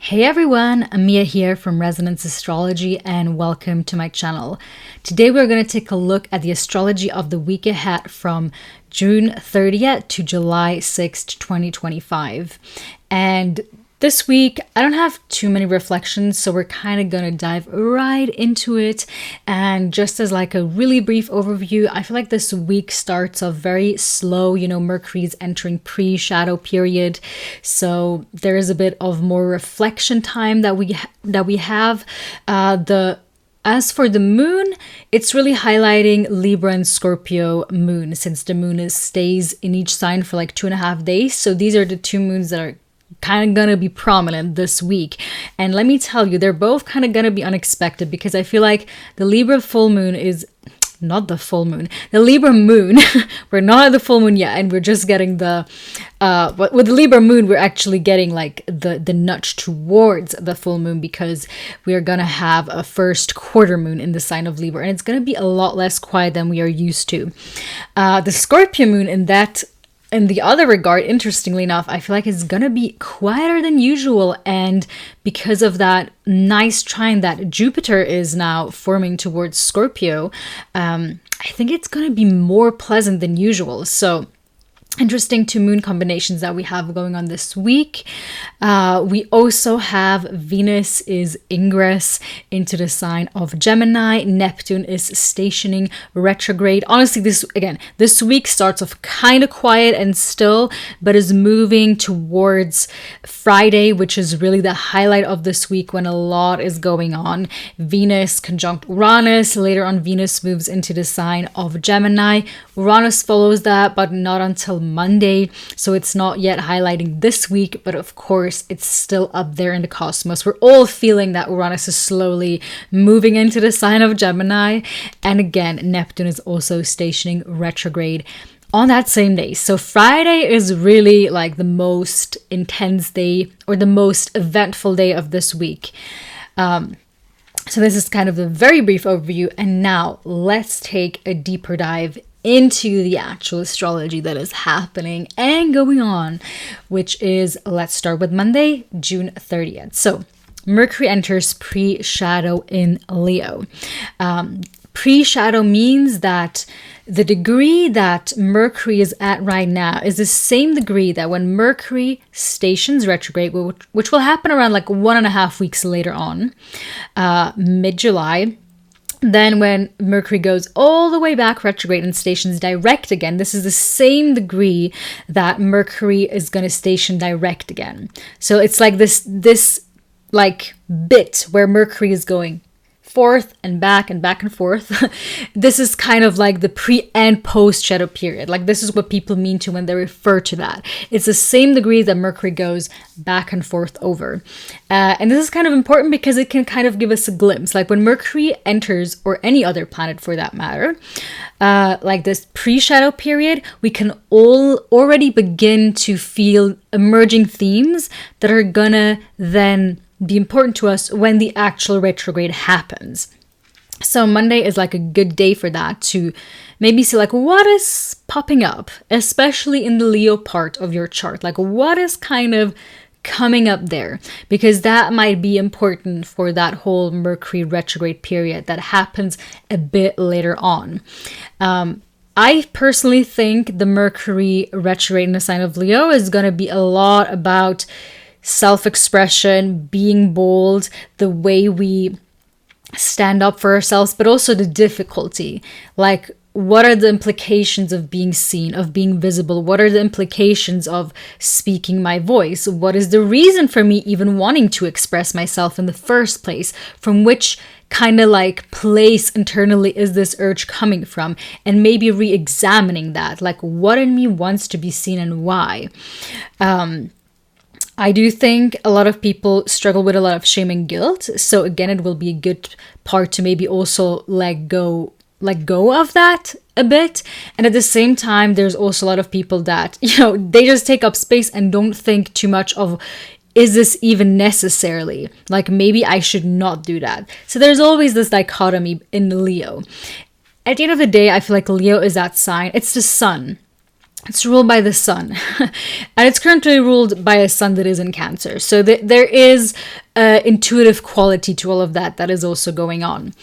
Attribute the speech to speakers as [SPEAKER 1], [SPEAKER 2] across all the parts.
[SPEAKER 1] Hey everyone, Mia here from Resonance Astrology and welcome to my channel. Today we're going to take a look at the astrology of the week ahead from June 30th to July 6th, 2025. And this week, I don't have too many reflections, so we're kind of going to dive right into it. And just as like a really brief overview, I feel like this week starts off very slow. Mercury's entering pre-shadow period. So there is a bit of more reflection time that we have. As for the moon, it's really highlighting Libra and Scorpio moon, since the moon stays in each sign for like 2.5 days. So these are the two moons that are kind of gonna be prominent this week. And let me tell you, they're both kind of gonna be unexpected, because I feel like the Libra full moon is not the full moon, the Libra moon. We're not at the full moon yet, and we're just getting the with the Libra moon, we're actually getting like the nudge towards the full moon, because we are gonna have a first quarter moon in the sign of Libra, and it's gonna be a lot less quiet than we are used to. The Scorpio moon in the other regard, interestingly enough, I feel like it's gonna be quieter than usual, and because of that nice trine that Jupiter is now forming towards Scorpio, I think it's gonna be more pleasant than usual. So interesting two moon combinations that we have going on this week. We also have Venus is ingress into the sign of Gemini. Neptune is stationing retrograde. Honestly, this week starts off kind of quiet and still, but is moving towards Friday, which is really the highlight of this week, when a lot is going on. Venus conjunct Uranus. Later on, Venus moves into the sign of Gemini. Uranus follows that, but not until Monday, so it's not yet highlighting this week, but of course it's still up there in the cosmos. We're all feeling that Uranus is slowly moving into the sign of Gemini, and again Neptune is also stationing retrograde on that same day. So Friday is really like the most intense day, or the most eventful day of this week. So this is kind of a very brief overview, and now let's take a deeper dive into the actual astrology that is happening and going on, which is, let's start with Monday, June 30th. So Mercury enters pre-shadow in Leo. Pre-shadow means that the degree that Mercury is at right now is the same degree that when Mercury stations retrograde, which will happen around like 1.5 weeks later on, mid-July. Then when Mercury goes all the way back retrograde and stations direct again, this is the same degree that Mercury is going to station direct again. So it's like this like bit where Mercury is going forth and back and forth. This is kind of like the pre and post shadow period. Like, this is what people mean to when they refer to that. It's the same degree that Mercury goes back and forth over. And this is kind of important because it can kind of give us a glimpse. Like when Mercury enters, or any other planet for that matter, like this pre-shadow period, we can all already begin to feel emerging themes that are gonna then be important to us when the actual retrograde happens. So Monday is like a good day for that, to maybe see like what is popping up, especially in the Leo part of your chart. Like what is kind of coming up there, because that might be important for that whole Mercury retrograde period that happens a bit later on. I personally think the Mercury retrograde in the sign of Leo is going to be a lot about self-expression, being bold, the way we stand up for ourselves, but also the difficulty. Like, what are the implications of being seen, of being visible? What are the implications of speaking my voice? What is the reason for me even wanting to express myself in the first place? From which kind of like place internally is this urge coming from? And maybe re-examining that, like what in me wants to be seen and why. I do think a lot of people struggle with a lot of shame and guilt. So again, it will be a good part to maybe also let go of that a bit. And at the same time, there's also a lot of people that, they just take up space and don't think too much of, is this even necessarily? Like, maybe I should not do that. So there's always this dichotomy in Leo. At the end of the day, I feel like Leo is that sign. It's the sun. It's ruled by the sun. And it's currently ruled by a sun that is in Cancer. So there is intuitive quality to all of that is also going on.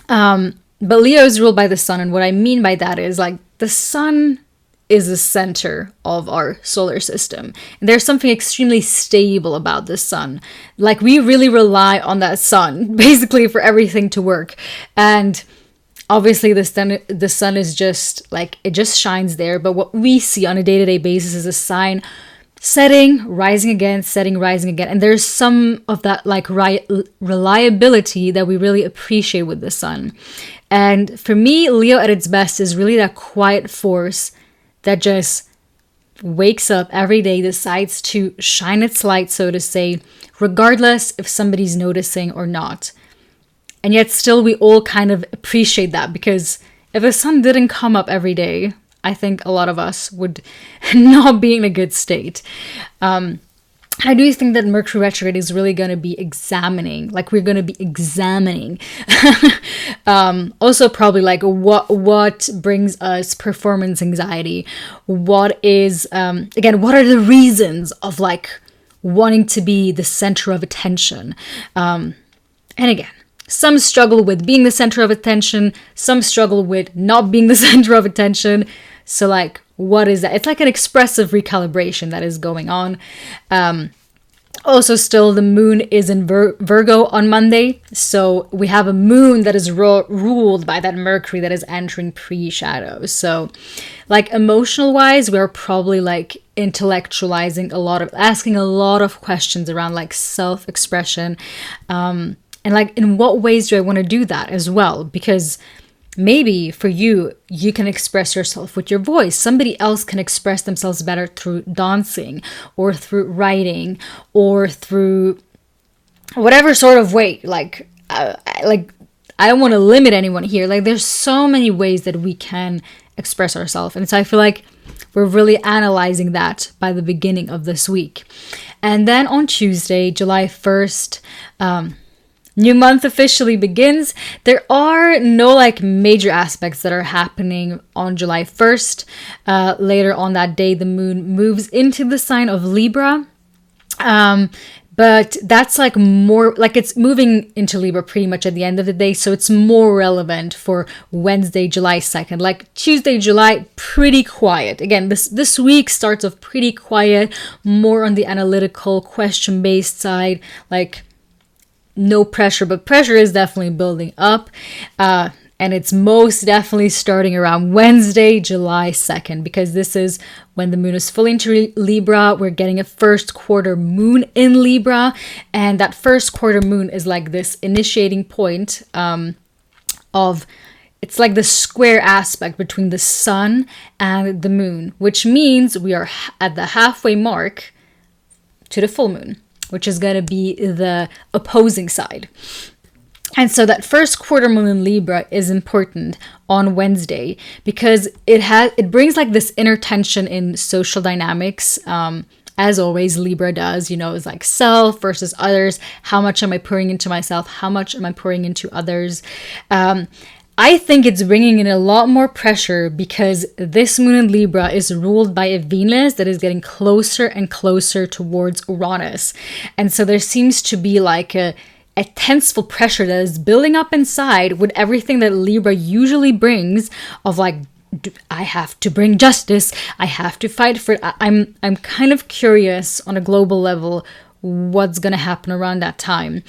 [SPEAKER 1] But Leo is ruled by the sun. And what I mean by that is like the sun is the center of our solar system. And there's something extremely stable about the sun. Like we really rely on that sun basically for everything to work. And obviously the sun is just like, it just shines there. But what we see on a day-to-day basis is a sign setting, rising again, setting, rising again. And there's some of that like reliability that we really appreciate with the sun. And for me, Leo at its best is really that quiet force that just wakes up every day, decides to shine its light, so to say, regardless if somebody's noticing or not. And yet still we all kind of appreciate that, because if the sun didn't come up every day, I think a lot of us would not be in a good state. I do think that Mercury retrograde is really going to be examining, like we're going to be examining also probably like what brings us performance anxiety, what is again, what are the reasons of like wanting to be the center of attention. And again, some struggle with being the center of attention, some struggle with not being the center of attention. So like, what is that? It's like an expressive recalibration that is going on. Also still the moon is in Virgo on Monday. So we have a moon that is ruled by that Mercury that is entering pre-shadow. So like emotional wise, we're probably like intellectualizing asking a lot of questions around like self-expression. And like, in what ways do I want to do that as well? Because maybe for you, you can express yourself with your voice. Somebody else can express themselves better through dancing or through writing or through whatever sort of way. Like I don't want to limit anyone here. Like there's so many ways that we can express ourselves. And so I feel like we're really analyzing that by the beginning of this week. And then on Tuesday, July 1st, new month officially begins. There are no like major aspects that are happening on July 1st. Later on that day, the moon moves into the sign of Libra. But that's like more like it's moving into Libra pretty much at the end of the day. So it's more relevant for Wednesday, July 2nd. Like Tuesday, July, pretty quiet. Again, this week starts off pretty quiet, more on the analytical, question-based side, like no pressure, but pressure is definitely building up. And it's most definitely starting around Wednesday, July 2nd, because this is when the moon is fully into Libra. We're getting a first quarter moon in Libra. And that first quarter moon is like this initiating point of, it's like the square aspect between the sun and the moon, which means we are at the halfway mark to the full moon, which is going to be the opposing side. And so that first quarter moon in Libra is important on Wednesday because it brings like this inner tension in social dynamics. As always, Libra does, it's like self versus others. How much am I pouring into myself? How much am I pouring into others? I think it's bringing in a lot more pressure because this moon in Libra is ruled by a Venus that is getting closer and closer towards Uranus. And so there seems to be like a tenseful pressure that is building up inside with everything that Libra usually brings of like, I have to bring justice. I have to fight for it. I'm kind of curious on a global level what's going to happen around that time.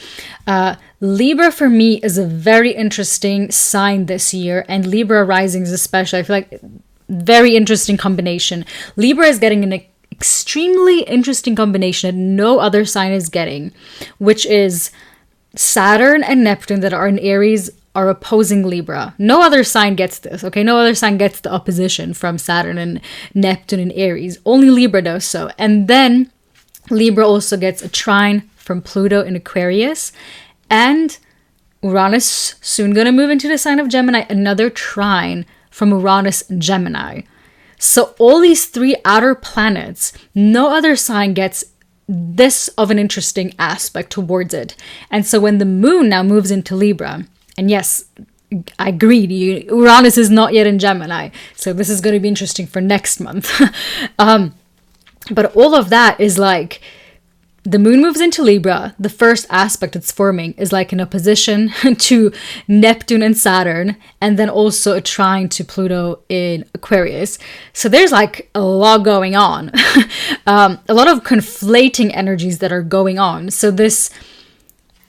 [SPEAKER 1] Libra for me is a very interesting sign this year, and Libra risings especially. I feel like very interesting combination. Libra is getting an extremely interesting combination that no other sign is getting, which is Saturn and Neptune that are in Aries are opposing Libra. No other sign gets this, okay? No other sign gets the opposition from Saturn and Neptune in Aries. Only Libra does so. And then Libra also gets a trine from Pluto in Aquarius, and Uranus soon going to move into the sign of Gemini, another trine from Uranus and Gemini. So all these three outer planets, no other sign gets this of an interesting aspect towards it. And so when the moon now moves into Libra, and yes, I agreed. Uranus is not yet in Gemini, so this is going to be interesting for next month. But all of that is like, the moon moves into Libra. The first aspect it's forming is like in opposition to Neptune and Saturn, and then also a trine to Pluto in Aquarius. So there's like a lot going on, a lot of conflating energies that are going on. So this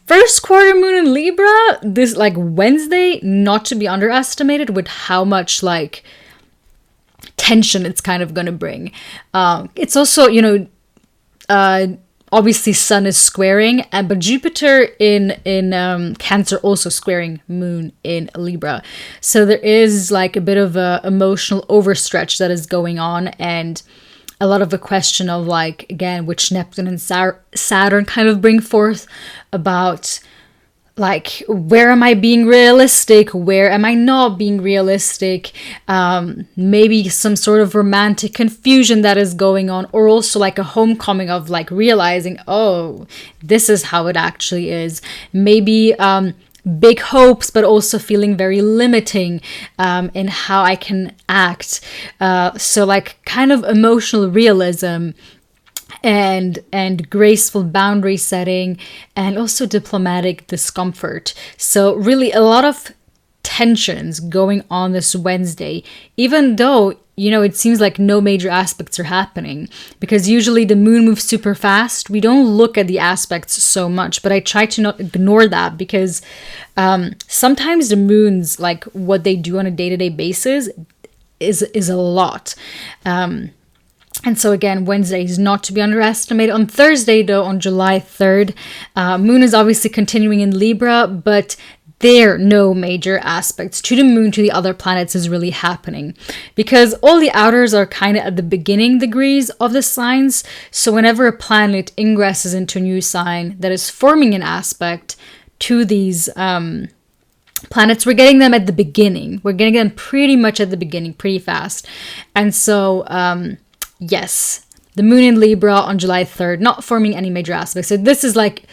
[SPEAKER 1] first quarter moon in Libra, this like Wednesday, not to be underestimated with how much like tension it's kind of going to bring. It's also, obviously Sun is squaring, but Jupiter in Cancer also squaring Moon in Libra. So there is like a bit of a emotional overstretch that is going on, and a lot of a question of like, again, which Neptune and Saturn kind of bring forth about like, where am I being realistic? Where am I not being realistic? Maybe some sort of romantic confusion that is going on, or also like a homecoming of like realizing, oh, this is how it actually is. Maybe big hopes, but also feeling very limiting in how I can act. So like kind of emotional realism and graceful boundary setting, and also diplomatic discomfort. So really a lot of tensions going on this Wednesday, even though, it seems like no major aspects are happening, because usually the moon moves super fast. We don't look at the aspects so much, but I try to not ignore that, because sometimes the moons, like what they do on a day-to-day basis is a lot. And so again, Wednesday is not to be underestimated. On Thursday, though, on July 3rd, Moon is obviously continuing in Libra, but there no major aspects to the moon, to the other planets is really happening, because all the outers are kind of at the beginning degrees of the signs. So whenever a planet ingresses into a new sign that is forming an aspect to these planets, we're getting them at the beginning. We're getting them pretty much at the beginning, pretty fast. And so yes, the moon in Libra on July 3rd, not forming any major aspects. So this is like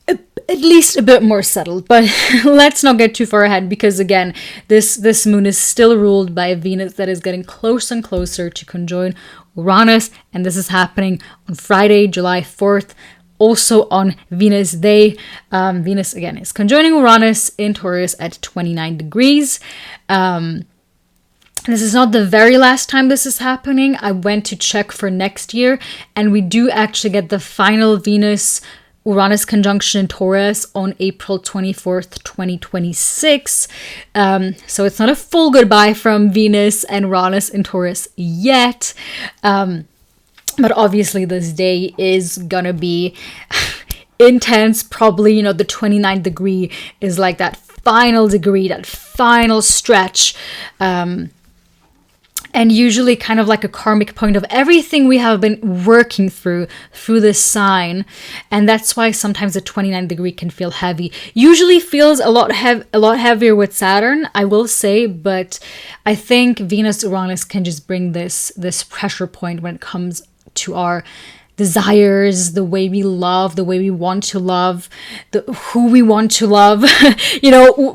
[SPEAKER 1] at least a bit more settled, but let's not get too far ahead, because again, this moon is still ruled by a Venus that is getting closer and closer to conjoin Uranus, and this is happening on Friday, July 4th. Also on Venus Day, Venus again is conjoining Uranus in Taurus at 29 degrees. This is not the very last time this is happening. I went to check for next year, and we do actually get the final Venus-Uranus conjunction in Taurus on April 24th, 2026. So it's not a full goodbye from Venus and Uranus in Taurus yet. But obviously this day is gonna be intense. Probably, the 29th degree is like that final degree, that final stretch. And usually kind of like a karmic point of everything we have been working through this sign. And that's why sometimes the 29th degree can feel heavy. Usually feels a lot heavier with Saturn, I will say, but I think Venus-Uranus can just bring this pressure point when it comes to our desires, the way we love, the way we want to love, who we want to love.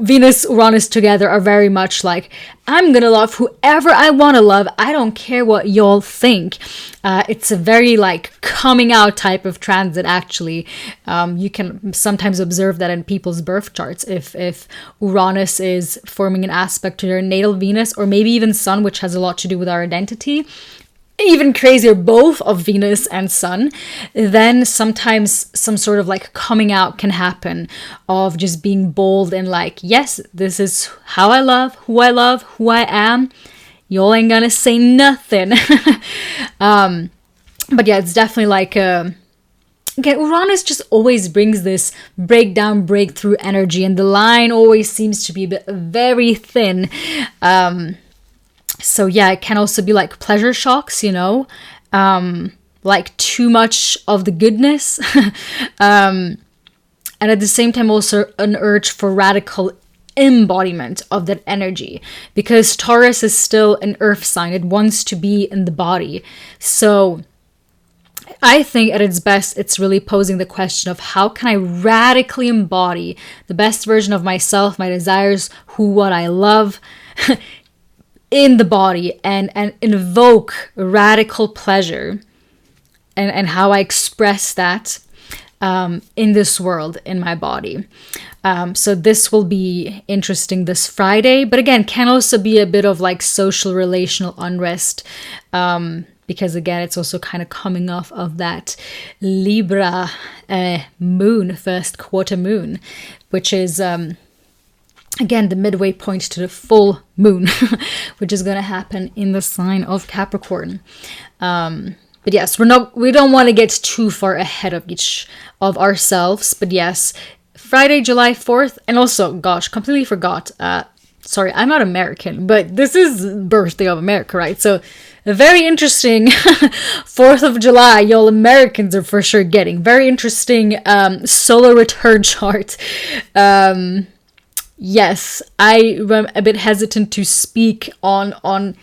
[SPEAKER 1] Venus, Uranus together are very much like, I'm gonna love whoever I want to love. I don't care what y'all think. It's a very like coming out type of transit, actually. You can sometimes observe that in people's birth charts. If Uranus is forming an aspect to their natal Venus, or maybe even Sun, which has a lot to do with our identity, even crazier, both of Venus and Sun, then sometimes some sort of like coming out can happen of just being bold and like, yes, this is how I love, who I am. Y'all ain't gonna say nothing. But yeah, it's definitely like, again, Uranus just always brings this breakdown, breakthrough energy, and the line always seems to be very thin. So yeah, it can also be like pleasure shocks, like too much of the goodness. And at the same time, also an urge for radical embodiment of that energy, because Taurus is still an earth sign. It wants to be in the body. So I think at its best, it's really posing the question of how can I radically embody the best version of myself, my desires, what I love in the body, and invoke radical pleasure, and how I express that in this world, in my body. So this will be interesting this Friday, but again, can also be a bit of like social relational unrest, because again, it's also kind of coming off of that Libra moon, first quarter moon, which is again the midway point to the full moon, which is going to happen in the sign of Capricorn. But yes, we don't want to get too far ahead of ourselves. But yes, Friday, July 4th, and also, gosh, completely forgot. Sorry, I'm not American, but this is birthday of America, right? So a very interesting 4th of July, y'all Americans are for sure getting. Very interesting solar return chart. Yes, I'm a bit hesitant to speak on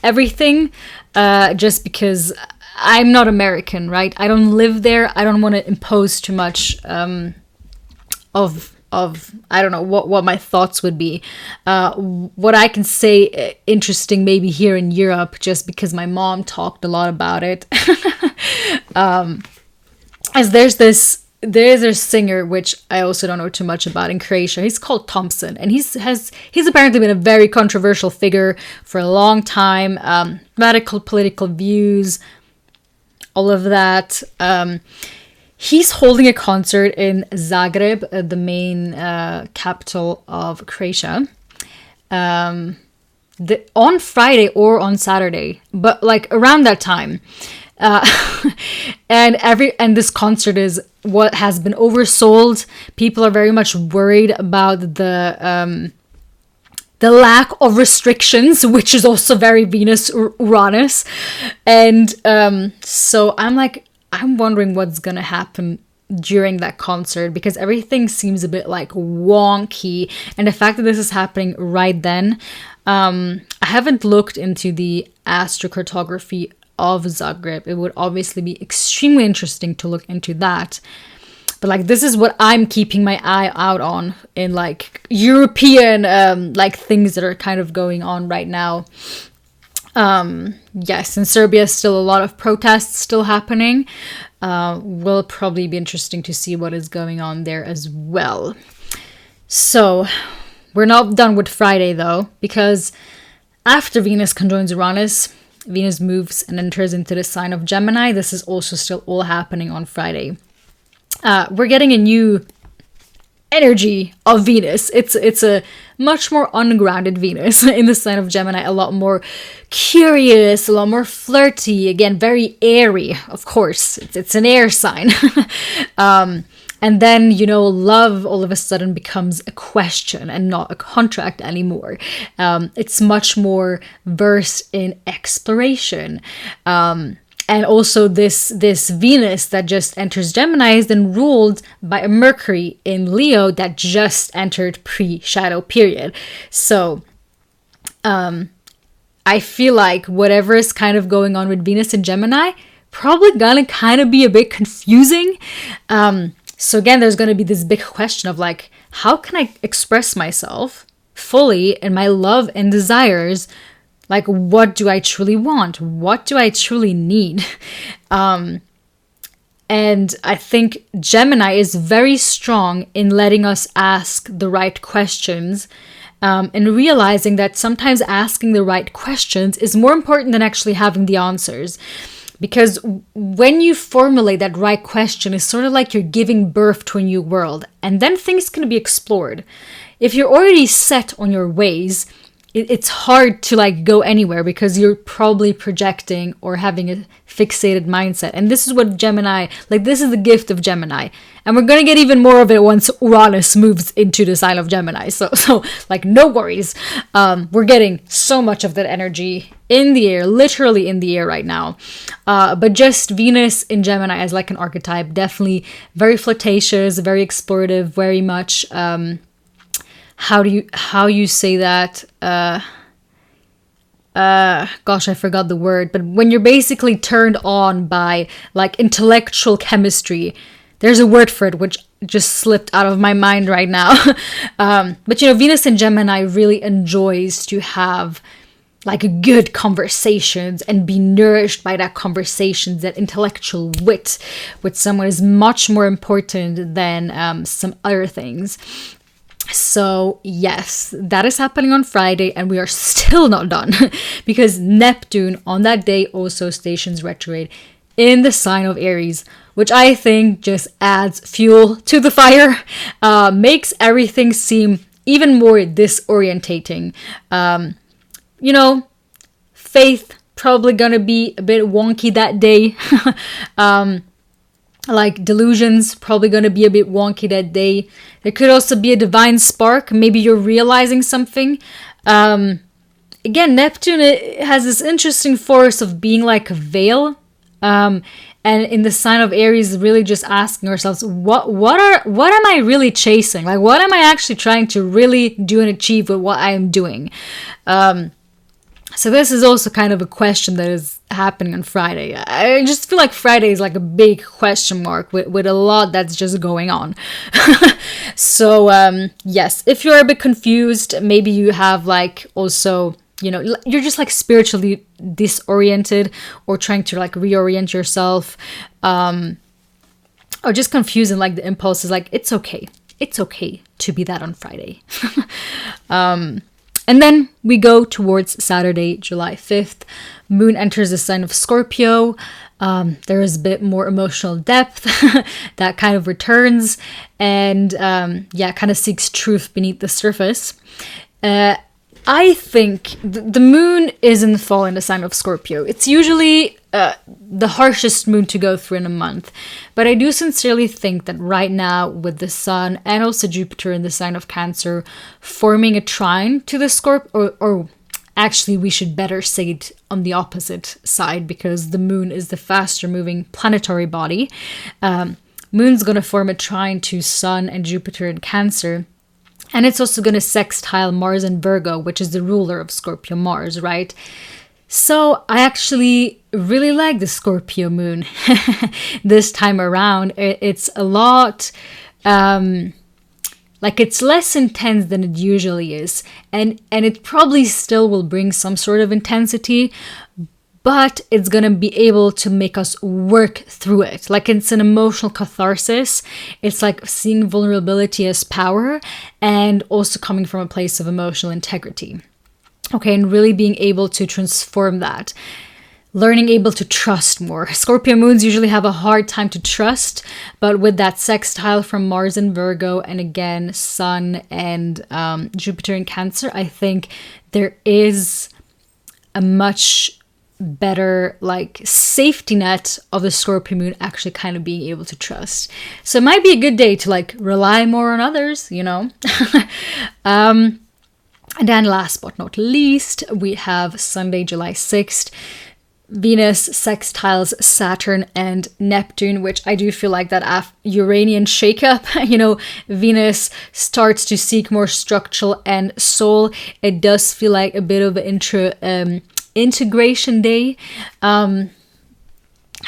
[SPEAKER 1] everything, just because I'm not American, right? I don't live there. I don't want to impose too much of I don't know what my thoughts would be. What I can say interesting maybe here in Europe, just because my mom talked a lot about it. As there's a singer which I also don't know too much about in Croatia. He's called Thompson, and he's apparently been a very controversial figure for a long time. Radical political views, all of that. He's holding a concert in Zagreb, the main capital of Croatia, on Friday or on Saturday, but like around that time. And this concert is what has been oversold. People are very much worried about the lack of restrictions, which is also very Venus-Uranus. And so I'm wondering what's gonna happen during that concert, because everything seems a bit like wonky, and the fact that this is happening right then, I haven't looked into the astrocartography of Zagreb. It would obviously be extremely interesting to look into that, but like this is what I'm keeping my eye out on in like European like things that are kind of going on right now. Yes, in Serbia, still a lot of protests still happening. Will probably be interesting to see what is going on there as well. So, we're not done with Friday though, because after Venus conjoins Uranus, Venus moves and enters into the sign of Gemini. This is also still all happening on Friday. We're getting a new energy of Venus. It's a much more ungrounded Venus in the sign of Gemini, a lot more curious, a lot more flirty, again very airy, of course. It's an air sign. And then, love all of a sudden becomes a question and not a contract anymore. It's much more versed in exploration. And also this Venus that just enters Gemini is then ruled by a Mercury in Leo that just entered pre-shadow period. So I feel like whatever is kind of going on with Venus in Gemini, probably gonna kind of be a bit confusing. So again, there's gonna be this big question of like, how can I express myself fully in my love and desires? Like, what do I truly want? What do I truly need? And I think Gemini is very strong in letting us ask the right questions, and realizing that sometimes asking the right questions is more important than actually having the answers. Because when you formulate that right question, it's sort of like you're giving birth to a new world, and then things can be explored. If you're already set on your ways, it's hard to like go anywhere because you're probably projecting or having a fixated mindset. And this is what Gemini, like this is the gift of Gemini. And we're going to get even more of it once Uranus moves into the sign of Gemini. So like no worries. We're getting so much of that energy in the air, literally in the air right now. But just Venus in Gemini as like an archetype, definitely very flirtatious, very explorative, very much, how you say that? gosh, I forgot the word, but when you're basically turned on by like intellectual chemistry. There's a word for it, which just slipped out of my mind right now. But Venus in Gemini really enjoys to have like good conversations and be nourished by that conversations, that intellectual wit with someone is much more important than some other things. So yes, that is happening on Friday, and we are still not done because Neptune on that day also stations retrograde in the sign of Aries, which I think just adds fuel to the fire, makes everything seem even more disorientating. Faith probably gonna be a bit wonky that day. Like delusions probably gonna be a bit wonky that day. There could also be a divine spark. Maybe you're realizing something. Again, Neptune has this interesting force of being like a veil. And in the sign of Aries, really just asking ourselves, what am I really chasing? Like, what am I actually trying to really do and achieve with what I am doing? So this is also kind of a question that is happening on Friday. I just feel like Friday is like a big question mark with a lot that's just going on. So, yes, if you're a bit confused, maybe you have like also, you're just like spiritually disoriented or trying to like reorient yourself, or just confusing like the impulses, like it's okay to be that on Friday. And then we go towards Saturday, July 5th. Moon enters the sign of Scorpio. There is a bit more emotional depth that kind of returns and kind of seeks truth beneath the surface. I think the moon is in the fall in the sign of Scorpio. It's usually the harshest moon to go through in a month. But I do sincerely think that right now with the sun and also Jupiter in the sign of Cancer forming a trine to the Scorpio, or actually we should better say it on the opposite side because the moon is the faster moving planetary body. Moon's going to form a trine to Sun and Jupiter in Cancer. And it's also going to sextile Mars in Virgo, which is the ruler of Scorpio Mars, right? So I actually really like the Scorpio moon this time around. It's a lot, it's less intense than it usually is. And it probably still will bring some sort of intensity, but it's going to be able to make us work through it. Like it's an emotional catharsis. It's like seeing vulnerability as power and also coming from a place of emotional integrity. Okay, and really being able to transform that. Learning able to trust more. Scorpio moons usually have a hard time to trust, but with that sextile from Mars in Virgo and again, Sun and Jupiter in Cancer, I think there is a much better safety net of the Scorpio moon actually kind of being able to trust. So it might be a good day to rely more on others, And then last but not least, we have Sunday, July 6th. Venus sextiles Saturn and Neptune, which I do feel like that Uranian shakeup, Venus starts to seek more structural and soul. It does feel like a bit of an integration day.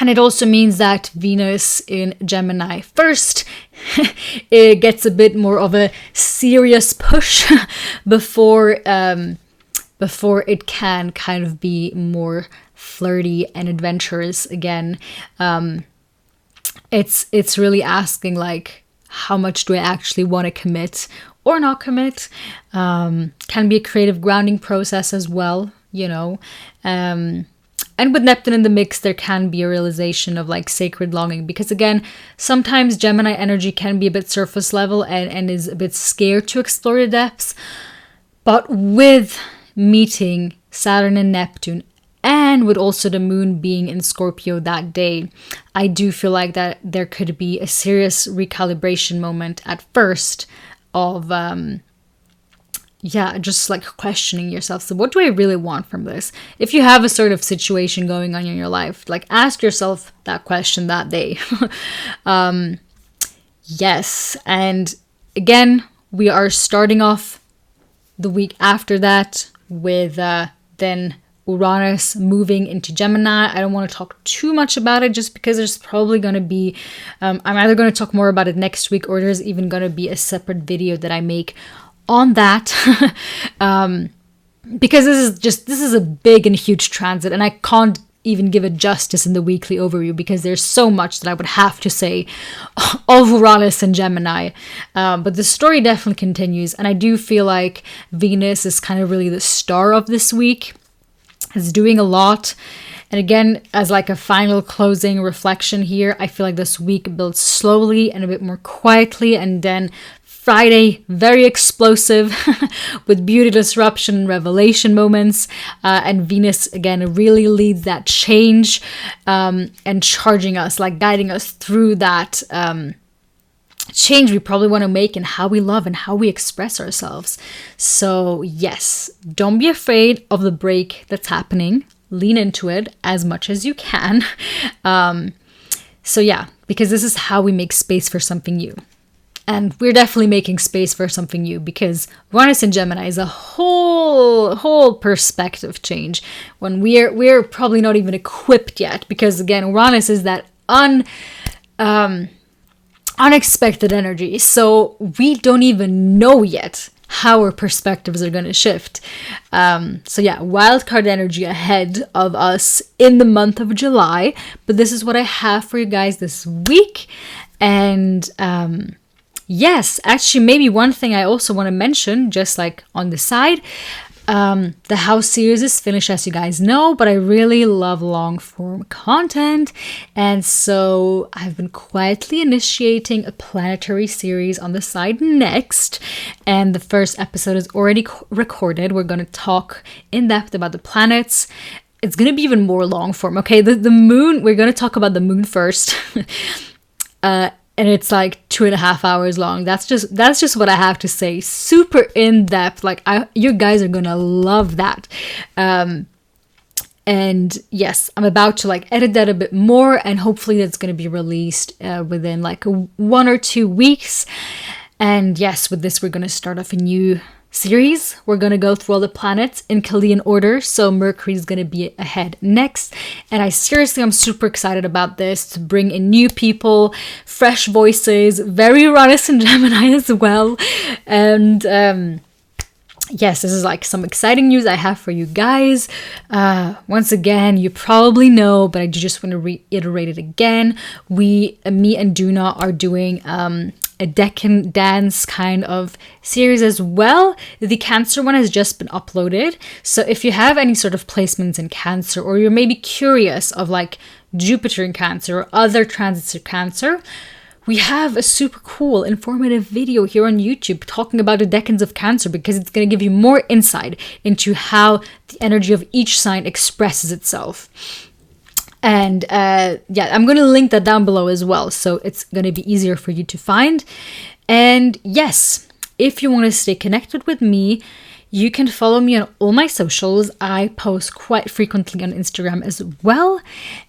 [SPEAKER 1] And it also means that Venus in Gemini first, it gets a bit more of a serious push before it can kind of be more flirty and adventurous again. It's really asking how much do I actually want to commit or not commit? Can be a creative grounding process as well, And with Neptune in the mix, there can be a realization of sacred longing. Because again, sometimes Gemini energy can be a bit surface level and is a bit scared to explore the depths. But with meeting Saturn and Neptune, and with also the moon being in Scorpio that day, I do feel like that there could be a serious recalibration moment at first of just questioning yourself. So what do I really want from this? If you have a sort of situation going on in your life, ask yourself that question that day. Yes. And again, we are starting off the week after that with then Uranus moving into Gemini. I don't want to talk too much about it just because there's probably going to be, I'm either going to talk more about it next week, or there's even going to be a separate video that I make on that. Because this is a big and huge transit, and I can't even give it justice in the weekly overview because there's so much that I would have to say of Uranus and Gemini. But the story definitely continues, and I do feel like Venus is kind of really the star of this week. It's doing a lot. And again, as like a final closing reflection here, I feel like this week builds slowly and a bit more quietly, and then Friday, very explosive with beauty, disruption, and revelation moments. And Venus, again, really leads that change and charging us, like guiding us through that change we probably want to make in how we love and how we express ourselves. So yes, don't be afraid of the break that's happening. Lean into it as much as you can. So yeah, because this is how we make space for something new. And we're definitely making space for something new because Uranus and Gemini is a whole perspective change when we're probably not even equipped yet, because again, Uranus is that unexpected energy. So we don't even know yet how our perspectives are going to shift. So yeah, wildcard energy ahead of us in the month of July. But this is what I have for you guys this week. And yes, actually, maybe one thing I also want to mention, just like on the side, the house series is finished, as you guys know, but I really love long form content. And so I've been quietly initiating a planetary series on the side next. And the first episode is already recorded. We're going to talk in depth about the planets. It's going to be even more long form. Okay, the moon, we're going to talk about the moon first. And it's like 2.5 hours long. That's just what I have to say. Super in depth. Like you guys are gonna love that. And yes, I'm about to like edit that a bit more, and hopefully that's gonna be released within like 1 or 2 weeks. And yes, with this we're gonna start off a new series. We're going to go through all the planets in Chilean order, so Mercury is going to be ahead next, and I'm super excited about this, to bring in new people, fresh voices, very Uranus and Gemini as well. And yes, this is like some exciting news I have for you guys. Once again, you probably know, but I just want to reiterate it again. Me and Duna are doing a Decan dance kind of series as well. The Cancer one has just been uploaded. So if you have any sort of placements in Cancer, or you're maybe curious of like Jupiter in Cancer or other transits of Cancer, we have a super cool informative video here on YouTube talking about the decans of Cancer, because it's going to give you more insight into how the energy of each sign expresses itself. And yeah, I'm going to link that down below as well, so it's going to be easier for you to find. And yes, if you want to stay connected with me, you can follow me on all my socials. I post quite frequently on Instagram as well.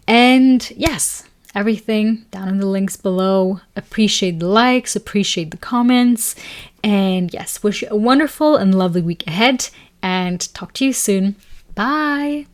[SPEAKER 1] And yes, everything down in the links below. Appreciate the likes, appreciate the comments. And yes, wish you a wonderful and lovely week ahead, and talk to you soon. Bye!